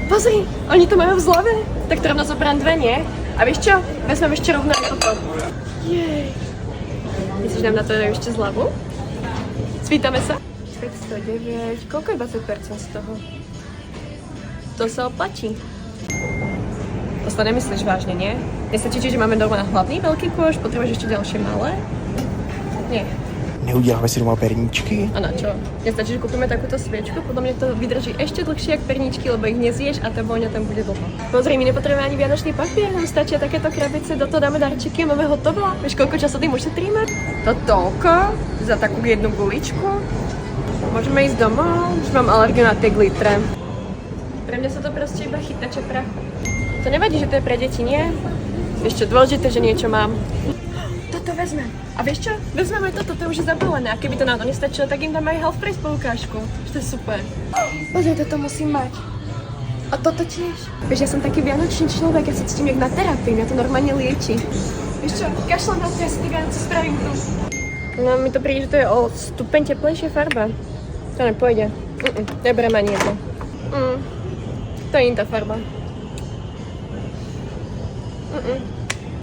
Pozri, oni to majú v zlave. Tak to rovno zoberám dve, nie? A vieš čo? Vezmem ešte rovno aj toto. Jej. Myslíš, nám na to dajú ešte zľavu? Svítame sa? 509, koľko je 20% z toho? To sa oplatí. To sa nemyslíš vážne, nie? Nestačí, že máme doma hlavný veľký kôš, potrebuješ ešte ďalšie malé? Nie. Neuděláme si doma perníčky? A na čo? Nestačí, že kúpime takúto sviečku, podľa mňa to vydrží ešte dlhšie ako perníčky, lebo ich nezješ a tá vôňa tam bude dlho. Pozri, my nepotrebujeme ani vianočný papier, nám stačia takéto krabice, do toho dáme darčeky a máme hotovo. Vieš, koľko času tým ušetríme? To toľko? Za takú jednu guličku? Môžeme ísť domov? Už mám alergiu na tie glitre. Pre mňa sa to proste iba chytače prachu. To nevadí, že to je pre deti, nie? Ešte dôležité, že niečo mám. Toto vezmem. A vieš čo? Vezmeme toto, to už je zabalené. A keby to nám to nestačilo, tak im dám aj Health Price poukážku. To je super. Pozri, toto musím mať. A toto tiež. Vieš, ja som taký vianočný človek, ja sa cítim jak na terapii, mňa to normálne lieči. Vieš čo? Kašľam na to, ja si ty Vianoce spravím tu. No, mi to príde, že to je o stupeň teplejšia farba. To nepôjde. Neberem ani jedno. To je iná tá farba.